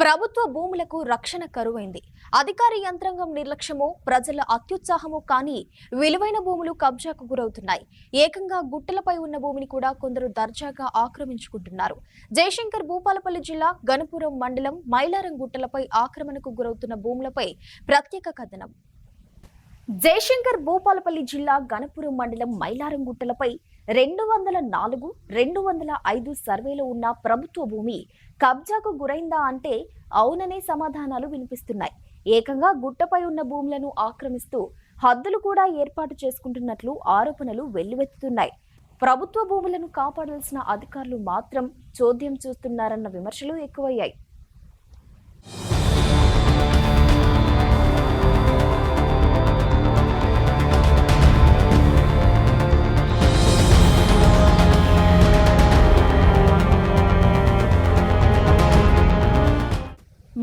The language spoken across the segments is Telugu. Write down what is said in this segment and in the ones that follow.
ప్రభుత్వ భూములకు రక్షణ కరువైంది. అధికార యంత్రాంగం నిర్లక్ష్యమో ప్రజల అత్యుత్సాహమో కానీ విలువైన భూములు కబ్జాకు గురవుతున్నాయి. ఏకంగా గుట్టలపై ఉన్న భూమిని కూడా కొందరు దర్జాగా ఆక్రమించుకుంటున్నారు. జయశంకర్ భూపాలపల్లి జిల్లా గణపురం మండలం మైలారం గుట్టలపై ఆక్రమణకు గురవుతున్న భూములపై ప్రత్యేక కథనం. జయశంకర్ భూపాలపల్లి జిల్లా గణపురం మండలం మైలారం గుట్టలపై 204, 205 సర్వేలో ఉన్న ప్రభుత్వ భూమి కబ్జాకు గురైందా అంటే అవుననే సమాధానాలు వినిపిస్తున్నాయి. ఏకంగా గుట్టపై ఉన్న భూములను ఆక్రమిస్తూ హద్దులు కూడా ఏర్పాటు చేసుకుంటున్నట్లు ఆరోపణలు వెల్లువెత్తుతున్నాయి. ప్రభుత్వ భూములను కాపాడాల్సిన అధికారులు మాత్రం చోద్యం చూస్తున్నారన్న విమర్శలు ఎక్కువయ్యాయి.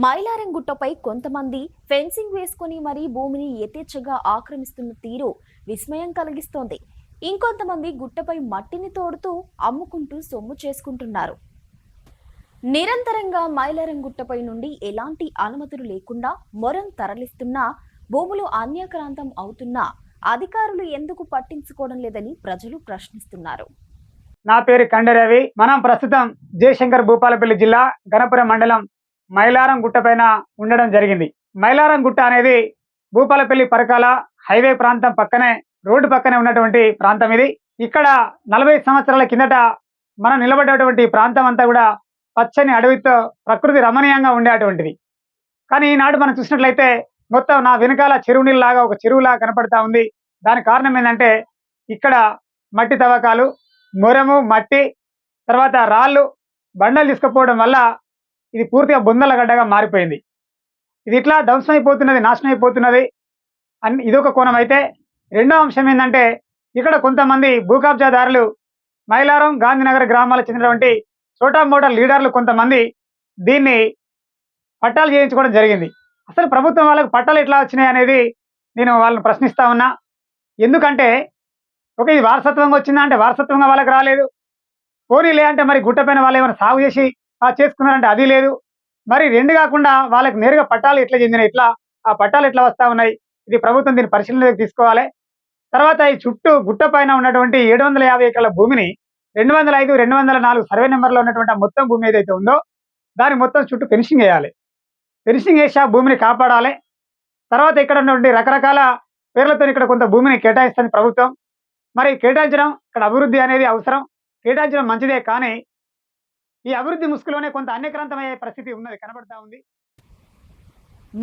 మైలారం గుట్టపై కొంతమంది ఫెన్సింగ్ వేసుకుని మరీ భూమిని యథేచ్ఛగా ఆక్రమిస్తున్న తీరు విస్మయం కలిగిస్తోంది. ఇంకొంతమంది గుట్టపై మట్టిని తోడుతూ అమ్ముకుంటూ సొమ్ము చేసుకుంటున్నారు. నిరంతరంగా మైలారం గుట్టపై నుండి ఎలాంటి అనుమతులు లేకుండా మొరం తరలిస్తున్నా భూములు అన్యాక్రాంతం అవుతున్నా అధికారులు ఎందుకు పట్టించుకోవడం లేదని ప్రజలు ప్రశ్నిస్తున్నారు. నా పేరు కండరవి. మనం ప్రస్తుతం జయశంకర్ భూపాలపల్లి జిల్లా గణపురం మండలం మైలారం గుట్ట పైన ఉండడం జరిగింది. మైలారం గుట్ట అనేది భూపాలపల్లి పరకాల హైవే ప్రాంతం పక్కనే, రోడ్డు పక్కనే ఉన్నటువంటి ప్రాంతం ఇది. ఇక్కడ 40 సంవత్సరాల కిందట మనం నిలబడేటువంటి ప్రాంతం అంతా కూడా పచ్చని అడవితో ప్రకృతి రమణీయంగా ఉండేటువంటిది. కానీ ఈనాడు మనం చూసినట్లయితే మొత్తం నా వెనకాల చెరువు నీళ్ళలాగా ఒక చెరువులా కనపడతా ఉంది. దానికి కారణం ఏంటంటే ఇక్కడ మట్టి తవ్వకాలు, మొరము, మట్టి, తర్వాత రాళ్ళు, బండలు తీసుకుపోవడం వల్ల ఇది పూర్తిగా బొందల గడ్డగా మారిపోయింది. ఇది ఇట్లా ధ్వంసం అయిపోతున్నది, నాశనం అయిపోతున్నది అని ఇదొక కోణం. అయితే రెండో అంశం ఏంటంటే ఇక్కడ కొంతమంది భూ కబ్జాదారులు మైలారం, గాంధీనగర్ గ్రామాలకు చెందినటువంటి చోటా మోటా లీడర్లు కొంతమంది దీన్ని పట్టాలు చేయించుకోవడం జరిగింది. అసలు ప్రభుత్వం వాళ్ళకు పట్టాలు ఎట్లా వచ్చినాయి అనేది నేను వాళ్ళని ప్రశ్నిస్తా ఉన్నా. ఎందుకంటే ఇది వారసత్వంగా వచ్చిందా అంటే వారసత్వంగా వాళ్ళకి రాలేదు. పోనీలే అంటే మరి గుట్టపైన వాళ్ళు ఏమైనా సాగు చేసి చేసుకున్నారంటే అది లేదు. మరి రెండు కాకుండా వాళ్ళకి నేరుగా పట్టాలు ఎట్లా చెందినాయి, ఆ పట్టాలు ఎట్లా వస్తా ఉన్నాయి, ఇది ప్రభుత్వం దీన్ని పరిశీలనలోకి తీసుకోవాలి. తర్వాత ఈ చుట్టూ గుట్ట పైన ఉన్నటువంటి 750 ఎకరాల భూమిని 205, 204 సర్వే నెంబర్లో ఉన్నటువంటి మొత్తం భూమి ఏదైతే ఉందో దాని మొత్తం చుట్టూ ఫెన్సింగ్ వేయాలి. ఫెన్సింగ్ వేసి ఆ భూమిని కాపాడాలి. తర్వాత ఇక్కడ ఉన్నటువంటి రకరకాల పేర్లతో ఇక్కడ కొంత భూమిని కేటాయిస్తుంది ప్రభుత్వం. మరి కేటాయించడం, ఇక్కడ అభివృద్ధి అనేది అవసరం, కేటాయించడం మంచిదే. కానీ ఈ అభివృద్ధి ముసుగులోనే కొంత అన్యక్రాంతమయ్యే పరిస్థితి ఉన్నది, కనబడతా ఉంది.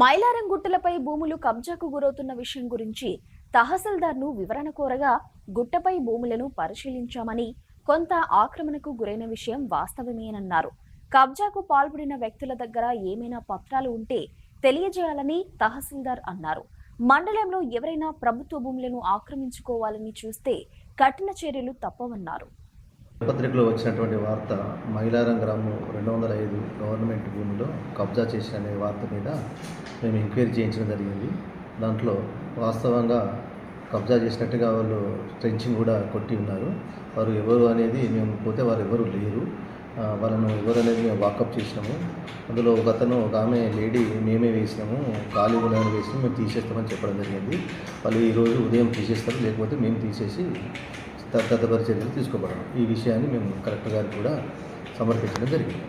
మైలారం గుట్టలపై భూములు కబ్జాకు గురవుతున్న విషయం గురించి తహసీల్దార్ను వివరణ కోరగా గుట్టపై భూములను పరిశీలించామని, కొంత ఆక్రమణకు గురైన విషయం వాస్తవమేనన్నారు. కబ్జాకు పాల్పడిన వ్యక్తుల దగ్గర ఏమైనా పత్రాలు ఉంటే తెలియజేయాలని తహసీల్దార్ అన్నారు. మండలంలో ఎవరైనా ప్రభుత్వ భూములను ఆక్రమించుకోవాలని చూస్తే కఠిన చర్యలు తప్పవన్నారు. పత్రికలో వచ్చినటువంటి వార్త మైలారం గ్రామం 205 గవర్నమెంట్ భూమిలో కబ్జా చేసిన అనే వార్త మీద మేము ఎంక్వైరీ చేయించడం జరిగింది. దాంట్లో వాస్తవంగా కబ్జా చేసినట్టుగా వాళ్ళు ట్రెంచింగ్ కూడా కొట్టి ఉన్నారు. వారు ఎవరు అనేది మేము పోతే వారు ఎవరు లేరు. వాళ్ళను ఎవరు అనేది మేము వాకప్ చేసినాము. అందులో ఒక ఆమె లేడీ మేమే వేసినాము, ఖాళీ ఉన్నాయని వేసినాము, మేము తీసేస్తామని చెప్పడం జరిగింది. వాళ్ళు ఈరోజు ఉదయం తీసేస్తారు, లేకపోతే మేము తీసేసి తదుపరి చర్యలు తీసుకోబడము. ఈ విషయాన్ని మేము కలెక్టర్ గారికి కూడా సమర్పించడం జరిగింది.